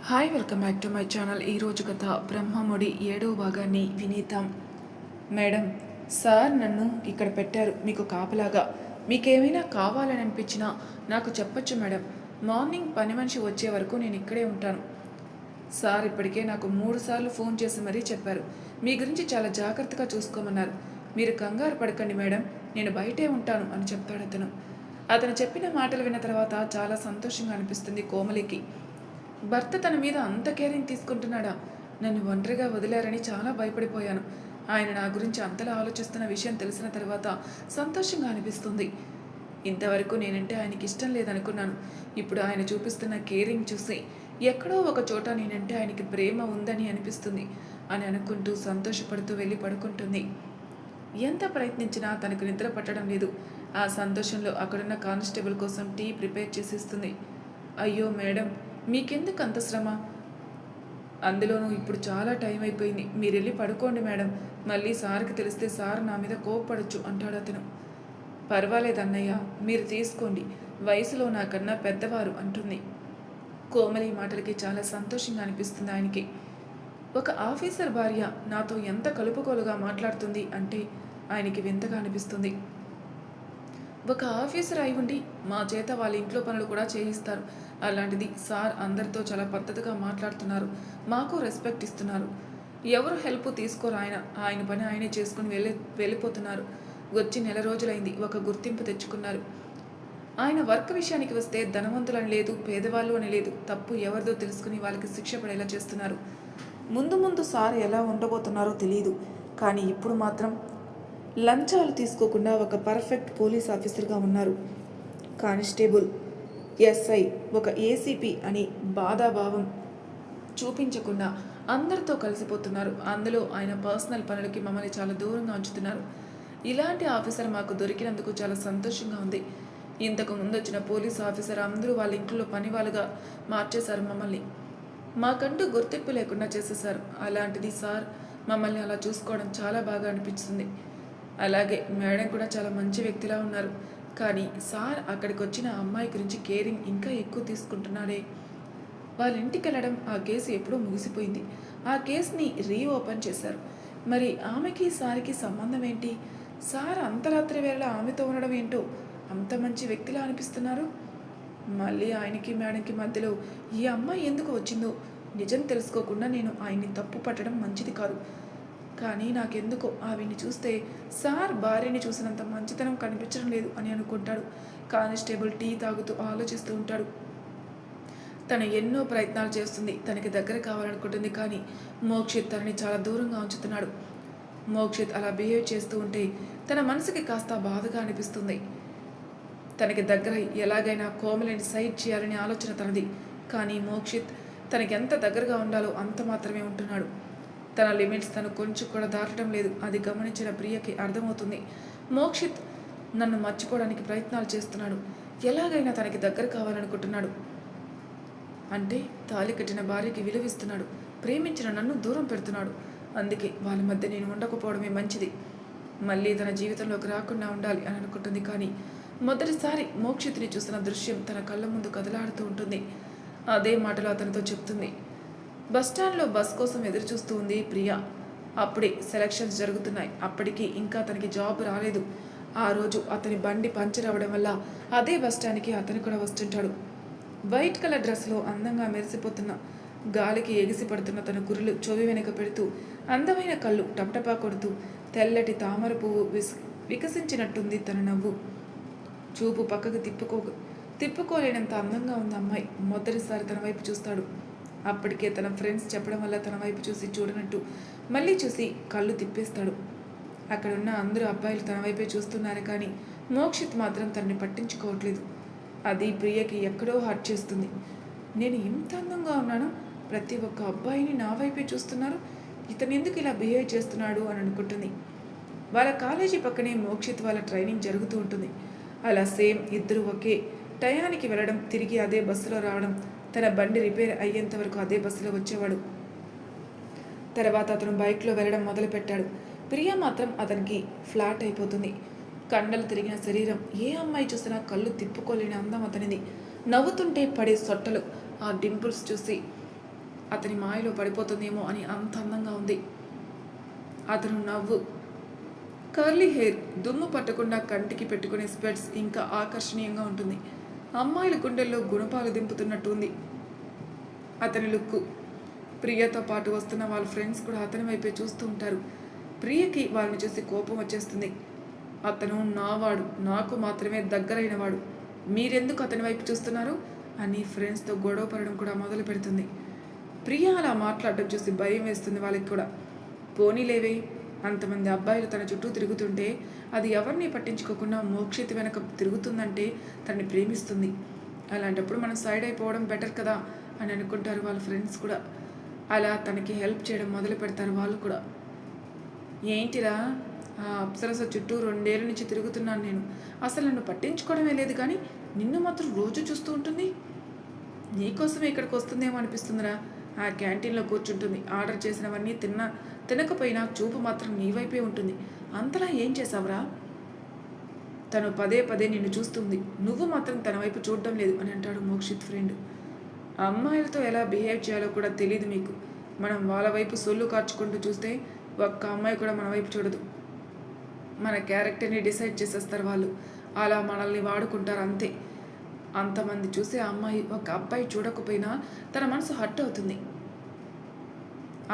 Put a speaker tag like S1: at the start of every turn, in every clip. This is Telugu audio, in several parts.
S1: Hi welcome back to my channel. ఈరోజు కథ బ్రహ్మముడి 7వ భాగాన్ని వినీతాం. మేడం, సార్ నన్ను ఇక్కడ పెట్టారు మీకు కాపలాగా. మీకేమైనా కావాలని అనిపించినా నాకు చెప్పొచ్చు మేడం. మార్నింగ్ పని మనిషి వచ్చే వరకు నేను ఇక్కడే ఉంటాను. సార్ ఇప్పటికే నాకు 3 సార్లు ఫోన్ చేసి మరీ చెప్పారు. మీ గురించి చాలా జాగ్రత్తగా చూసుకోమన్నారు. మీరు కంగారు పడకండి మేడం, నేను బయటే ఉంటాను అని చెప్పాడు అతను. అతను చెప్పిన మాటలు విన్న తర్వాత చాలా సంతోషంగా అనిపిస్తుంది కోమలికి. భర్త తన మీద అంత కేరింగ్ తీసుకుంటున్నాడా? నన్ను ఒంటరిగా వదిలారని చాలా భయపడిపోయాను. ఆయన నా గురించి అంతలా ఆలోచిస్తున్న విషయం తెలిసిన తర్వాత సంతోషంగా అనిపిస్తుంది. ఇంతవరకు నేనంటే ఆయనకి ఇష్టం లేదనుకున్నాను. ఇప్పుడు ఆయన చూపిస్తున్న కేరింగ్ చూసి ఎక్కడో ఒక చోట నేనంటే ఆయనకి ప్రేమ ఉందని అనిపిస్తుంది అని అనుకుంటూ సంతోషపడుతూ వెళ్ళి పడుకుంటుంది. ఎంత ప్రయత్నించినా తనకు నిద్ర పట్టడం లేదు. ఆ సంతోషంలో అక్కడున్న కానిస్టేబుల్ కోసం టీ ప్రిపేర్ చేసిస్తుంది. అయ్యో మేడం, మీకెందుకు అంత శ్రమ? అందులోనూ ఇప్పుడు చాలా టైం అయిపోయింది. మీరు వెళ్ళి పడుకోండి మేడం, మళ్ళీ సార్కి తెలిస్తే సార్ నా మీద కోప్పడచ్చు అంటాడు అతను. పర్వాలేదు అన్నయ్య, మీరు తీసుకోండి, వయసులో నాకన్నా పెద్దవారు అంటుంది. కోమలి మాటలకి చాలా సంతోషంగా అనిపిస్తుంది ఆయనకి. ఒక ఆఫీసర్ భార్య నాతో ఎంత కలుపుకోలుగా మాట్లాడుతుంది అంటే ఆయనకి వింతగా అనిపిస్తుంది. ఒక ఆఫీసర్ అయి ఉండి మా చేత వాళ్ళ ఇంట్లో పనులు కూడా చేయిస్తారు. అలాంటిది సార్ అందరితో చాలా పద్ధతిగా మాట్లాడుతున్నారు, మాకు రెస్పెక్ట్ ఇస్తున్నారు. ఎవరు హెల్ప్ తీసుకోరు. ఆయన పని ఆయనే చేసుకుని వెళ్ళిపోతున్నారు. వచ్చి 1 నెల రోజులైంది. ఒక గుర్తింపు తెచ్చుకున్నారు. ఆయన వర్క్ విషయానికి వస్తే ధనవంతులని లేదు, పేదవాళ్ళు అని లేదు. తప్పు ఎవరిదో తెలుసుకుని వాళ్ళకి శిక్ష పడేలా చేస్తున్నారు. ముందు సార్ ఎలా ఉండబోతున్నారో తెలియదు, కానీ ఇప్పుడు మాత్రం లంచాలు తీసుకోకుండా ఒక పర్ఫెక్ట్ పోలీస్ ఆఫీసర్గా ఉన్నారు. కానిస్టేబుల్, ఎస్ఐ, ఒక ఏసీపీ అని బాధాభావం చూపించకుండా అందరితో కలిసిపోతున్నారు. అందులో ఆయన పర్సనల్ పనులకి మమ్మల్ని చాలా దూరంగా ఉంచుతున్నారు. ఇలాంటి ఆఫీసర్ మాకు దొరికినందుకు చాలా సంతోషంగా ఉంది. ఇంతకు ముందు వచ్చిన పోలీస్ ఆఫీసర్ అందరూ వాళ్ళ ఇంట్లో పని వాళ్ళుగా మార్చేశారు మమ్మల్ని. మాకంటూ గుర్తింపు లేకుండా చేసేశారు. అలాంటిది సార్ మమ్మల్ని అలా చూసుకోవడం చాలా బాగా అనిపిస్తుంది. అలాగే మేడం కూడా చాలా మంచి వ్యక్తిలా ఉన్నారు. కానీ సార్ అక్కడికి వచ్చిన అమ్మాయి గురించి కేరింగ్ ఇంకా ఎక్కువ తీసుకుంటున్నాడే. వాళ్ళ ఇంటికి వెళ్ళడం, ఆ కేసు ఎప్పుడూ ముగిసిపోయింది. ఆ కేసుని రీఓపెన్ చేశారు. మరి ఆమెకి సార్కి సంబంధం ఏంటి? సార్ అంతరాత్రి వేళ ఆమెతో ఉండడం ఏంటో అంత మంచి వ్యక్తిలా అనిపిస్తున్నారు. మళ్ళీ ఆయనకి మేడంకి మధ్యలో ఈ అమ్మాయి ఎందుకు వచ్చిందో నిజం తెలుసుకోకుండా నేను ఆయన్ని తప్పు పట్టడం మంచిది కాదు. కానీ నాకెందుకో ఆవిడ్ని చూస్తే సార్ భార్యని చూసినంత మంచితనం కనిపించడం లేదు అని అనుకుంటాడు. కానిస్టేబుల్ టీ తాగుతూ ఆలోచిస్తూ ఉంటాడు. తను ఎన్నో ప్రయత్నాలు చేస్తుంది, తనకి దగ్గర కావాలనుకుంటుంది. కానీ మోక్షిత్ తనని చాలా దూరంగా ఉంచుతున్నాడు. మోక్షిత్ అలా బిహేవ్ చేస్తూ ఉంటే తన మనసుకి కాస్త బాధగా అనిపిస్తుంది. తనకి దగ్గర ఎలాగైనా కోమలిని సైడ్ చేయాలనే ఆలోచన తనది. కానీ మోక్షిత్ తనకి ఎంత దగ్గరగా ఉండాలో అంత మాత్రమే ఉంటున్నాడు. తన లిమిట్స్ తను కొంచెం కూడా దాటడం లేదు. అది గమనించిన ప్రియకి అర్థమవుతుంది. మోక్షిత్ నన్ను మర్చిపోవడానికి ప్రయత్నాలు చేస్తున్నాడు. ఎలాగైనా తనకి దగ్గర కావాలనుకుంటున్నాడు. అంటే తాళి కట్టిన భార్యకి విలువిస్తున్నాడు. ప్రేమించిన నన్ను దూరం పెడుతున్నాడు. అందుకే వాళ్ళ మధ్య నేను ఉండకపోవడమే మంచిది. మళ్ళీ తన జీవితంలోకి రాకుండా ఉండాలి అని అనుకుంటుంది. కానీ మొదటిసారి మోక్షిత్ని చూసిన దృశ్యం తన కళ్ళ ముందు కదలాడుతూ ఉంటుంది. అదే మాటలు అతనితో చెప్తుంది. బస్టాండ్లో బస్ కోసం ఎదురు చూస్తూ ఉంది ప్రియా. అప్పుడే సెలక్షన్స్ జరుగుతున్నాయి. అప్పటికి ఇంకా తనకి జాబ్ రాలేదు. ఆ రోజు అతని బండి పంచర్ అవ్వడం వల్ల అదే బస్టాండ్కి అతను కూడా వస్తుంటాడు. వైట్ కలర్ డ్రెస్లో అందంగా మెరిసిపోతున్న, గాలికి ఎగిసి పడుతున్న తన కురులు చెవి వెనక పెడుతూ, అందమైన కళ్ళు టపటపా కొడుతూ, తెల్లటి తామర పువ్వు వికసించినట్టుంది తన నవ్వు. చూపు పక్కకు తిప్పుకోలేనంత అందంగా ఉంది అమ్మాయి. మొదటిసారి తన వైపు చూస్తాడు. అప్పటికే తన ఫ్రెండ్స్ చెప్పడం వల్ల తన వైపు చూసి చూడనట్టు మళ్ళీ చూసి కళ్ళు తిప్పేస్తాడు. అక్కడున్న అందరూ అబ్బాయిలు తన వైపే చూస్తున్నారు. కానీ మోక్షిత్ మాత్రం తనని పట్టించుకోవట్లేదు. అది ప్రియకి ఎక్కడో హర్ట్ చేస్తుంది. నేను ఇంత అందంగా ఉన్నాను, ప్రతి ఒక్క అబ్బాయిని నా వైపే చూస్తున్నారు, ఇతను ఎందుకు ఇలా బిహేవ్ చేస్తున్నాడు అని అనుకుంటుంది. వాళ్ళ కాలేజీ పక్కనే మోక్షిత్ వాళ్ళ ట్రైనింగ్ జరుగుతూ ఉంటుంది. అలా సేమ్ ఇద్దరు ఒకే టయానికి వెళ్ళడం, తిరిగి అదే బస్సులో రావడం, తన బండి రిపేర్ అయ్యేంత వరకు అదే బస్సులో వచ్చేవాడు. తర్వాత అతను బైక్లో వెళ్ళడం మొదలుపెట్టాడు. ప్రియ మాత్రం అతనికి ఫ్లాట్ అయిపోతుంది. కండలు తిరిగిన శరీరం, ఏ అమ్మాయి చూసినా కళ్ళు తిప్పుకోలేని అందం అతనిది. నవ్వుతుంటే పడే సొట్టలు, ఆ డింపుల్స్ చూసి అతని మాయలో పడిపోతుందేమో అని అంత అందంగా ఉంది. అతను నవ్వు, కర్లీ హెయిర్, దుమ్ము పట్టకుండా కంటికి పెట్టుకునే స్పెట్స్ ఇంకా ఆకర్షణీయంగా ఉంటుంది. అమ్మాయిల గుండెల్లో గుణపాలు దింపుతున్నట్టు ఉంది అతని లుక్కు. ప్రియతో పాటు వస్తున్న వాళ్ళ ఫ్రెండ్స్ కూడా అతని వైపే చూస్తూ ఉంటారు. ప్రియకి వాళ్ళని చూసి కోపం వచ్చేస్తుంది. అతను నావాడు, నాకు మాత్రమే దగ్గరైన వాడు, మీరెందుకు అతని వైపు చూస్తున్నారు అని ఫ్రెండ్స్తో గొడవ పడడం కూడా మొదలు పెడుతుంది. ప్రియ అలా మాట్లాడడం చూసి భయం వేస్తుంది వాళ్ళకి కూడా. పోనీలేవే, అంతమంది అబ్బాయిలు తన చుట్టూ తిరుగుతుంటే అది ఎవరిని పట్టించుకోకుండా మోక్షిత్ వెనక తిరుగుతుందంటే తనని ప్రేమిస్తుంది. అలాంటప్పుడు మనం సైడ్ అయిపోవడం బెటర్ కదా అని అనుకుంటారు వాళ్ళ ఫ్రెండ్స్ కూడా. అలా తనకి హెల్ప్ చేయడం మొదలు పెడతారు వాళ్ళు కూడా. ఏంటిరా, ఆ అప్సరస చుట్టూ 2 ఏళ్ళ నుంచి తిరుగుతున్నాను నేను, అసలు నన్ను పట్టించుకోవడమే లేదు, కానీ నిన్ను మాత్రం రోజు చూస్తూ ఉంటుంది. నీకోసమే ఇక్కడికి వస్తుందేమో అనిపిస్తుందిరా. ఆ క్యాంటీన్లో కూర్చుంటుంది, ఆర్డర్ చేసినవన్నీ తినకపోయినా చూపు మాత్రం నీ వైపే ఉంటుంది. అంతలా ఏం చేసావురా? తను పదే పదే నిన్ను చూస్తుంది, నువ్వు మాత్రం తన వైపు చూడడం లేదు అని అంటాడు మోక్షిత్ ఫ్రెండ్. అమ్మాయిలతో ఎలా బిహేవ్ చేయాలో కూడా తెలియదు మీకు. మనం వాళ్ళ వైపు సొల్లు కార్చుకుంటూ చూస్తే ఒక్క అమ్మాయి కూడా మన వైపు చూడదు. మన క్యారెక్టర్ని డిసైడ్ చేసేస్తారు వాళ్ళు. అలా మనల్ని వాడుకుంటారు అంతే. అంతమంది చూసే అమ్మాయి ఒక అబ్బాయి చూడకపోయినా తన మనసు హర్ట్ అవుతుంది.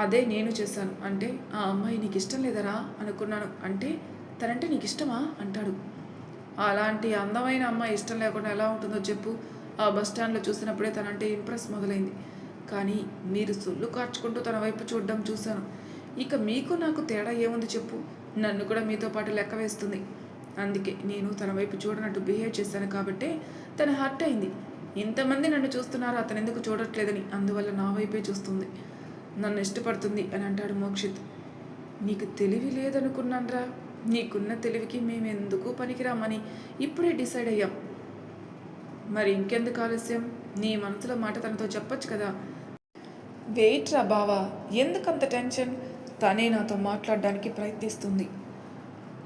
S1: అదే నేను చేశాను. అంటే ఆ అమ్మాయి నీకు ఇష్టం లేదరా అనుకున్నాను. అంటే తనంటే నీకు ఇష్టమా అంటాడు. అలాంటి అందమైన అమ్మాయి ఇష్టం లేకుండా ఎలా ఉంటుందో చెప్పు. ఆ బస్టాండ్లో చూసినప్పుడే తనంటే ఇంప్రెస్ మొదలైంది. కానీ మీరు సొల్లు కార్చుకుంటూ తన వైపు చూడడం చూశాను. ఇక మీకు నాకు తేడా ఏముంది చెప్పు. నన్ను కూడా మీతో పాటు లెక్క వేస్తుంది. అందుకే నేను తన వైపు చూడనట్టు బిహేవ్ చేశాను కాబట్టే తన హర్ట్ అయింది. ఇంతమంది నన్ను చూస్తున్నారు, అతను ఎందుకు చూడట్లేదని, అందువల్ల నా వైపే చూస్తుంది, నన్ను ఇష్టపడుతుంది అని అంటాడు మోక్షిత్. నీకు తెలివి లేదనుకున్నాన్రా. నీకున్న తెలివికి మేమెందుకు పనికిరామని ఇప్పుడే డిసైడ్ అయ్యాం. మరి ఇంకెందుకు ఆలస్యం? నీ మనసులో మాట తనతో చెప్పొచ్చు కదా. వెయిట్ రా బావా, ఎందుకంత టెన్షన్? తనే నాతో మాట్లాడడానికి ప్రయత్నిస్తుంది.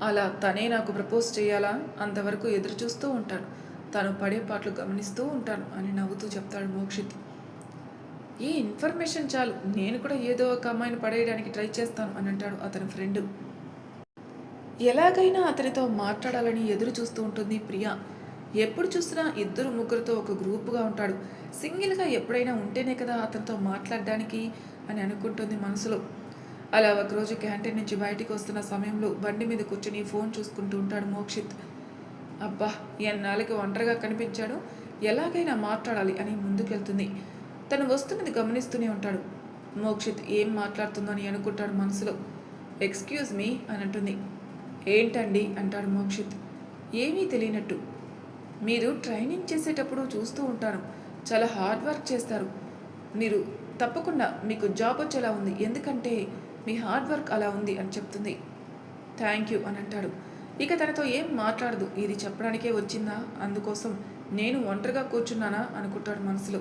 S1: అలా తనే నాకు ప్రపోజ్ చేయాలా? అంతవరకు ఎదురు చూస్తూ ఉంటాను, తను పడే పాటలు గమనిస్తూ ఉంటాను అని నవ్వుతూ చెప్తాడు మోక్షిత్. ఈ ఇన్ఫర్మేషన్ చాలు, నేను కూడా ఏదో ఒక అమ్మాయిని పడేయడానికి ట్రై చేస్తాను అని అంటాడు అతని ఫ్రెండ్. ఎలాగైనా అతనితో మాట్లాడాలని ఎదురు చూస్తూ ఉంటుంది ప్రియా. ఎప్పుడు చూసినా 2-3తో ఒక గ్రూపుగా ఉంటాడు. సింగిల్గా ఎప్పుడైనా ఉంటేనే కదా అతనితో మాట్లాడడానికి అని అనుకుంటుంది మనసులో. అలా ఒకరోజు క్యాంటీన్ నుంచి బయటికి వస్తున్న సమయంలో బండి మీద కూర్చొని ఫోన్ చూసుకుంటూ ఉంటాడు మోక్షిత్. అబ్బా, ఎన్నాళ్ళకి ఒంటరిగా కనిపించాడు, ఎలాగైనా మాట్లాడాలి అని ముందుకెళ్తుంది. తను వస్తున్నది గమనిస్తూనే ఉంటాడు. మోక్షిత్ ఏం మాట్లాడుతుందో అని అనుకుంటాడు మనసులో. ఎక్స్క్యూజ్ మీ అని అంటుంది. ఏంటండి అంటాడు మోక్షిత్ ఏమీ తెలియనట్టు. మీరు ట్రైనింగ్ చేసేటప్పుడు చూస్తూ ఉంటాను, చాలా హార్డ్ వర్క్ చేస్తారు. మీరు తప్పకుండా మీకు జాబ్ వచ్చేలా ఉంది, ఎందుకంటే మీ హార్డ్ వర్క్ అలా ఉంది అని చెప్తుంది. థ్యాంక్ యూ అని అంటాడు. ఇక తనతో ఏం మాట్లాడదు, ఇది చెప్పడానికే వచ్చిందా, అందుకోసం నేను ఒంటరిగా కూర్చున్నానా అనుకుంటాడు మనసులో.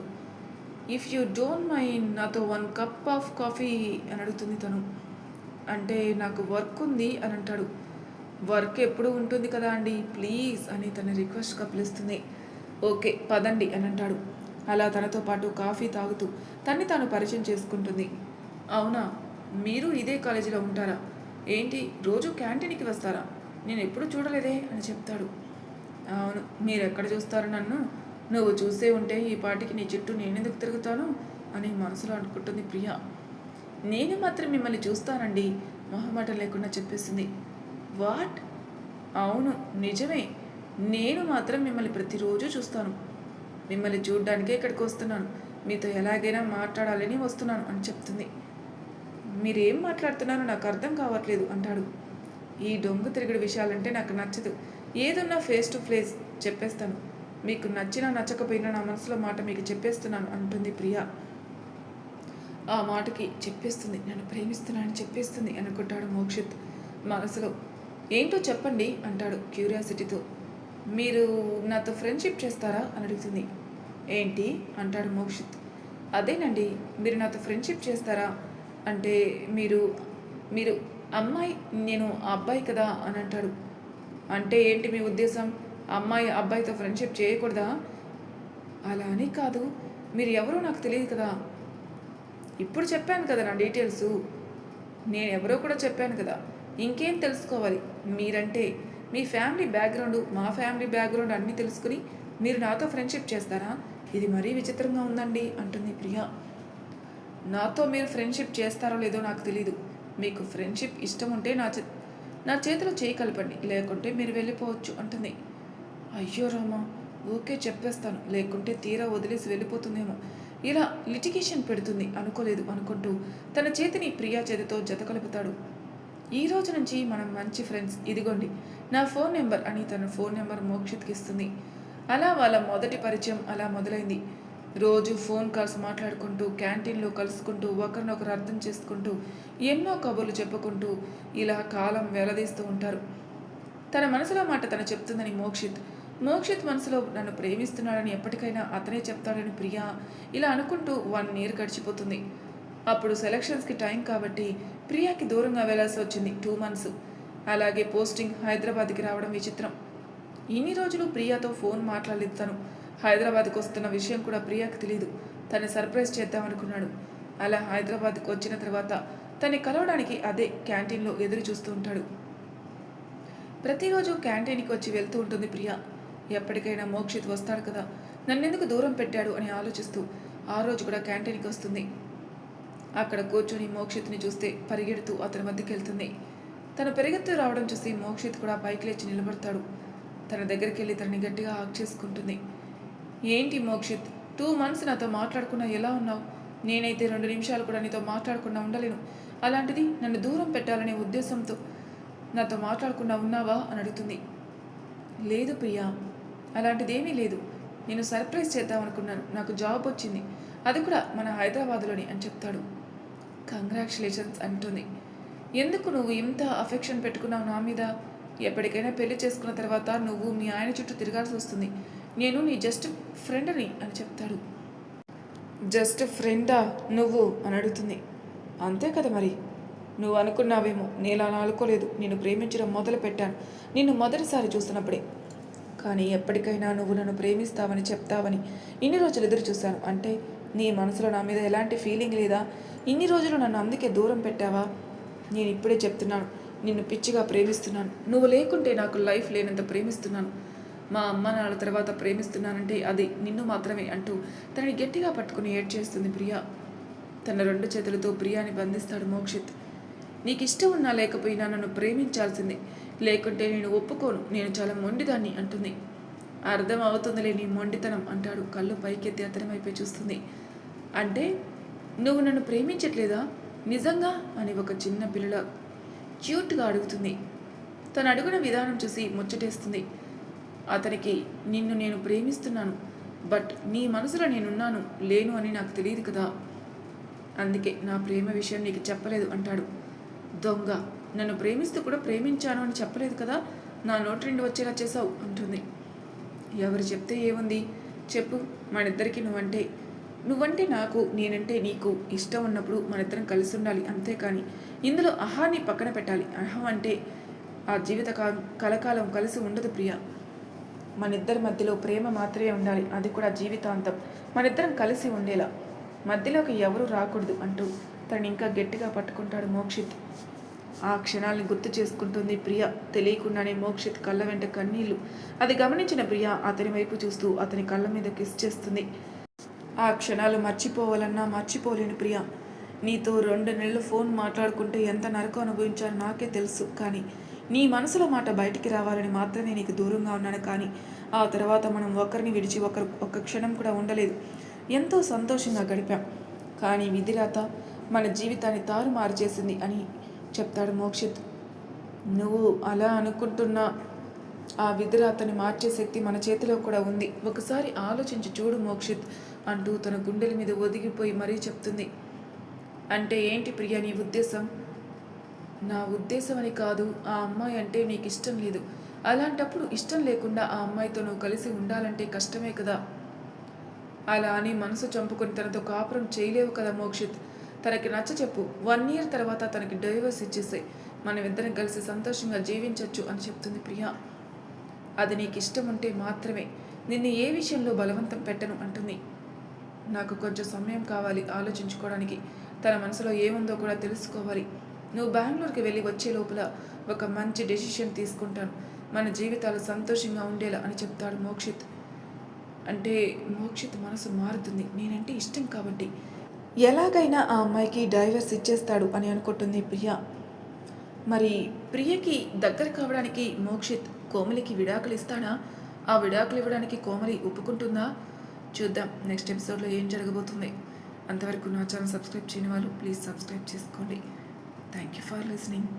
S1: ఇఫ్ యూ డోంట్ మైండ్ నాతో 1 కప్ ఆఫ్ కాఫీ అని అడుగుతుంది తను. అంటే నాకు వర్క్ ఉంది అని అంటాడు. వర్క్ ఎప్పుడు ఉంటుంది కదా అండి, ప్లీజ్ అని తన రిక్వెస్ట్గా పిలుస్తుంది. ఓకే పదండి అని అంటాడు. అలా తనతో పాటు కాఫీ తాగుతూ తన్ని తాను పరిచయం చేసుకుంటుంది. అవునా, మీరు ఇదే కాలేజీలో ఉంటారా? ఏంటి రోజు క్యాంటీన్కి వస్తారా? నేను ఎప్పుడు చూడలేదే అని చెప్తాడు. అవును, మీరు ఎక్కడ చూస్తారు నన్ను? నువ్వు చూసే ఉంటే ఈ పాటికి నీ చుట్టూ నేనెందుకు తిరుగుతాను అని మనసులో అనుకుంటుంది ప్రియా. నేను మాత్రం మిమ్మల్ని చూస్తానండి మొహమాటం లేకుండా చెప్పేసింది. వాట్? అవును నిజమే, నేను మాత్రం మిమ్మల్ని ప్రతిరోజు చూస్తాను. మిమ్మల్ని చూడ్డానికే ఇక్కడికి వస్తున్నాను, మీతో ఎలాగైనా మాట్లాడాలని వస్తున్నాను అని చెప్తుంది. మీరేం మాట్లాడుతున్నారో నాకు అర్థం కావట్లేదు అంటాడు. ఈ దొంగ తిరుగుడు విషయాలంటే నాకు నచ్చదు, ఏదన్నా ఫేస్ టు ఫేస్ చెప్పేస్తాను, మీకు నచ్చినా నచ్చకపోయినా నా మనసులో మాట మీకు చెప్పేస్తున్నాను అంటుంది ప్రియా. ఆ మాటకి చెప్పేస్తుంది, నన్ను ప్రేమిస్తున్నానని చెప్పేస్తుంది అనుకుంటాడు మోక్షిత్ మనసులో. ఏంటో చెప్పండి అంటాడు క్యూరియాసిటీతో. మీరు నాతో ఫ్రెండ్షిప్ చేస్తారా అని అడుగుతుంది. ఏంటి అంటాడు మోక్షిత్. అదేనండి, మీరు నాతో ఫ్రెండ్షిప్ చేస్తారా అంటే మీరు మీరు అమ్మాయి, నేను ఆ అబ్బాయి కదా అని అంటాడు. అంటే ఏంటి మీ ఉద్దేశం? అమ్మాయి అబ్బాయితో ఫ్రెండ్షిప్ చేయకూడదా? అలా అని కాదు, మీరు ఎవరో నాకు తెలియదు కదా. ఇప్పుడు చెప్పాను కదా నా డీటెయిల్స్. నేను ఎవరో కూడా చెప్పాను కదా. ఇంకేం తెలుసుకోవాలి? మీరంటే మీ ఫ్యామిలీ బ్యాక్గ్రౌండ్, మా ఫ్యామిలీ బ్యాక్గ్రౌండ్ అన్నీ తెలుసుకుని మీరు నాతో ఫ్రెండ్షిప్ చేస్తారా? ఇది మరీ విచిత్రంగా ఉందండి అంటుంది ప్రియా. నాతో మీరు ఫ్రెండ్షిప్ చేస్తారో లేదో నాకు తెలీదు. మీకు ఫ్రెండ్షిప్ ఇష్టం ఉంటే నా చేతిలో చేయి కలపండి, లేకుంటే మీరు వెళ్ళిపోవచ్చు అంటుంది. అయ్యో రామా, ఓకే చెప్పేస్తాను, లేకుంటే తీరా వదిలేసి వెళ్ళిపోతుందేమో, ఇలా లిటిగేషన్ పెడుతుంది అనుకోలేదు అనుకుంటూ తన చేతిని ప్రియా చేతితో జత కలుపుతాడు. ఈ రోజు నుంచి మనం మంచి ఫ్రెండ్స్, ఇదిగోండి నా ఫోన్ నెంబర్ అని తన ఫోన్ నెంబర్ మోక్షిత్కి ఇస్తుంది. అలా వాళ్ళ మొదటి పరిచయం అలా మొదలైంది. రోజు ఫోన్ కాల్స్ మాట్లాడుకుంటూ, క్యాంటీన్లో కలుసుకుంటూ, ఒకరినొకరు అర్థం చేసుకుంటూ, ఎన్నో కబుర్లు చెప్పుకుంటూ ఇలా కాలం వెలదీస్తూ ఉంటారు. తన మనసులో మాట తను చెప్తుందని మోక్షిత్ మనసులో నన్ను ప్రేమిస్తున్నాడని ఎప్పటికైనా అతనే చెప్తాడని ప్రియా ఇలా అనుకుంటూ 1 year గడిచిపోతుంది. అప్పుడు సెలక్షన్స్కి టైం కాబట్టి ప్రియాకి దూరంగా వెళ్లాల్సి వచ్చింది 2 months. అలాగే పోస్టింగ్ హైదరాబాద్కి రావడం విచిత్రం. ఇన్ని రోజులు ప్రియాతో ఫోన్ మాట్లాడలేదు తను. హైదరాబాద్కి వస్తున్న విషయం కూడా ప్రియాకి తెలియదు. తను సర్ప్రైజ్ చేద్దామనుకున్నాడు. అలా హైదరాబాద్కి వచ్చిన తర్వాత తన్ని కలవడానికి అదే క్యాంటీన్లో ఎదురు చూస్తూ ఉంటాడు. ప్రతిరోజు క్యాంటీన్కి వచ్చి వెళ్తూ ఉంటుంది ప్రియా. ఎప్పటికైనా మోక్షిత్ వస్తాడు కదా, నన్నెందుకు దూరం పెట్టాడు అని ఆలోచిస్తూ ఆ రోజు కూడా క్యాంటీన్కి వస్తుంది. అక్కడ కూర్చొని మోక్షిత్ని చూస్తే పరిగెడుతూ అతని మధ్యకి వెళ్తుంది. తను పరిగెత్తు రావడం చూసి మోక్షిత్ కూడా పైకి లేచి నిలబడతాడు. తన దగ్గరికి వెళ్ళి తనని గట్టిగా హాగ్ చేసుకుంటుంది. ఏంటి మోక్షిత్, 2 months నాతో మాట్లాడకుండా ఎలా ఉన్నావు? నేనైతే 2 నిమిషాలు కూడా నీతో మాట్లాడకుండా ఉండలేను. అలాంటిది నన్ను దూరం పెట్టాలనే ఉద్దేశంతో నాతో మాట్లాడకుండా ఉన్నావా అని అడుగుతుంది. లేదు ప్రియా, అలాంటిదేమీ లేదు. నేను సర్ప్రైజ్ చేద్దామనుకున్నాను. నాకు జాబ్ వచ్చింది, అది కూడా మన హైదరాబాద్లోని అని చెప్తాడు. కంగ్రాచులేషన్స్ అంటుంది. ఎందుకు నువ్వు ఇంత అఫెక్షన్ పెట్టుకున్నావు నా మీద? ఎప్పటికైనా పెళ్లి చేసుకున్న తర్వాత నువ్వు మీ ఆయన చుట్టూ తిరగాల్సి వస్తుంది. నేను నీ జస్ట్ ఫ్రెండ్ని అని చెప్తాడు. జస్ట్ ఫ్రెండా నువ్వు అని అడుగుతుంది. అంతే కదా మరి, నువ్వు అనుకున్నావేమో, నేను అలా అనుకోలేదు. నిన్ను ప్రేమించడం మొదలు పెట్టాను నిన్ను మొదటిసారి చూసినప్పుడే. కానీ ఎప్పటికైనా నువ్వు నన్ను ప్రేమిస్తావని చెప్తావని ఇన్ని రోజులు ఎదురు చూశాను. అంటే నీ మనసులో నా మీద ఎలాంటి ఫీలింగ్ లేదా? ఇన్ని రోజులు నన్ను అందుకే దూరం పెట్టావా? నేను ఇప్పుడే చెప్తున్నాను, నిన్ను పిచ్చిగా ప్రేమిస్తున్నాను. నువ్వు లేకుంటే నాకు లైఫ్ లేనంత ప్రేమిస్తున్నాను. మా అమ్మ నాన్న తర్వాత ప్రేమిస్తున్నానంటే అది నిన్ను మాత్రమే అంటూ తనని గట్టిగా పట్టుకుని ఏడ్చేస్తుంది ప్రియా. తన 2 చేతులతో ప్రియాని బంధిస్తాడు మోక్షిత్. నీకు ఇష్టం ఉన్నా లేకపోయినా నన్ను ప్రేమించాల్సిందే, లేకుంటే నేను ఒప్పుకోను. నేను చాలా మొండిదాన్ని అంటుంది. అర్థం అవుతుందిలే నీ మొండితనం అంటాడు కళ్ళు పైకెత్తి అతని వైపే చూస్తుంది. అంటే నువ్వు నన్ను ప్రేమించట్లేదా నిజంగా అని ఒక చిన్న పిల్లల క్యూట్గా అడుగుతుంది. తను అడుగున విధానం చూసి ముచ్చటేస్తుంది అతనికి. నిన్ను నేను ప్రేమిస్తున్నాను, బట్ నీ మనసులో నేనున్నాను లేను అని నాకు తెలియదు కదా, అందుకే నా ప్రేమ విషయం నీకు చెప్పలేదు అంటాడు. దొంగ, నన్ను ప్రేమిస్తూ కూడా ప్రేమించాను అని చెప్పలేదు కదా, నా నోటి నుండి వచ్చేలా చేసావు అంటుంది. ఎవరు చెప్తే ఏముంది చెప్పు, మనిద్దరికి నువ్వంటే నాకు, నేనంటే నీకు ఇష్టం ఉన్నప్పుడు మనిద్దరం కలిసి ఉండాలి, అంతేకాని ఇందులో అహాన్ని పక్కన పెట్టాలి. అహం అంటే ఆ జీవిత కలకాలం కలిసి ఉండదు ప్రియా. మనిద్దరి మధ్యలో ప్రేమ మాత్రమే ఉండాలి, అది కూడా జీవితాంతం మనిద్దరం కలిసి ఉండేలా. మధ్యలోకి ఎవరూ రాకూడదు అంటూ తను ఇంకా గట్టిగా పట్టుకుంటాడు మోక్షిత్. ఆ క్షణాలను గుర్తు చేసుకుంటుంది ప్రియ. తెలియకుండానే మోక్షిత్ కళ్ళ వెంట కన్నీళ్లు. అది గమనించిన ప్రియ అతని వైపు చూస్తూ అతని కళ్ళ మీద కిస్ చేస్తుంది. ఆ క్షణాలు మర్చిపోవాలన్నా మర్చిపోలేను ప్రియ. నీతో 2 నెలలు ఫోన్ మాట్లాడుకుంటే ఎంత నరకం అనుభవించాలో నాకే తెలుసు. కానీ నీ మనసులో మాట బయటికి రావాలని మాత్రమే నీకు దూరంగా ఉన్నాను. కానీ ఆ తర్వాత మనం ఒకరిని విడిచి ఒక్క క్షణం కూడా ఉండలేదు. ఎంతో సంతోషంగా గడిపాం. కానీ విధిరాత మన జీవితాన్ని తారుమారు చేసింది అని చెప్తాడు మోక్షిత్. నువ్వు అలా అనుకుంటున్న ఆ విధిరాతని మార్చే శక్తి మన చేతిలో కూడా ఉంది. ఒకసారి ఆలోచించి చూడు మోక్షిత్ అంటూ తన గుండెల మీద ఒదిగిపోయి మరీ చెప్తుంది. అంటే ఏంటి ప్రియ నీ ఉద్దేశం? నా ఉద్దేశం అని కాదు, ఆ అమ్మాయి అంటే నీకు ఇష్టం లేదు. అలాంటప్పుడు ఇష్టం లేకుండా ఆ అమ్మాయితో నువ్వు కలిసి ఉండాలంటే కష్టమే కదా. అలా అని మనసు చంపుకొని తనతో కాపురం చేయలేవు కదా మోక్షిత్. తనకి నచ్చ చెప్పు, 1 year తర్వాత తనకి డైవర్స్ ఇచ్చేసే, మనం ఇద్దరం కలిసి సంతోషంగా జీవించవచ్చు అని చెప్తుంది ప్రియా. అది నీకు ఇష్టం ఉంటే మాత్రమే, నిన్ను ఏ విషయంలో బలవంతం పెట్టను అంటుంది. నాకు కొంచెం సమయం కావాలి ఆలోచించుకోవడానికి. తన మనసులో ఏముందో కూడా తెలుసుకోవాలి. నువ్వు బెంగళూరుకి వెళ్ళి వచ్చే లోపల ఒక మంచి డెసిషన్ తీసుకుంటాను, మన జీవితాలు సంతోషంగా ఉండేలా అని చెప్తాడు మోక్షిత్. అంటే మోక్షిత్ మనసు మారుతుంది, నేనంటే ఇష్టం కాబట్టి ఎలాగైనా ఆ అమ్మాయికి డైవర్స్ ఇచ్చేస్తాడు అని అనుకుంటుంది ప్రియ. మరి ప్రియకి దగ్గర కావడానికి మోక్షిత్ కోమలికి విడాకులు ఇస్తాడా? ఆ విడాకులు ఇవ్వడానికి కోమలి ఒప్పుకుంటుందా? చూద్దాం నెక్స్ట్ ఎపిసోడ్లో ఏం జరగబోతుంది. అంతవరకు నా ఛానల్ సబ్స్క్రైబ్ చేయని వాళ్ళు ప్లీజ్ సబ్స్క్రైబ్ చేసుకోండి. Thank you for listening.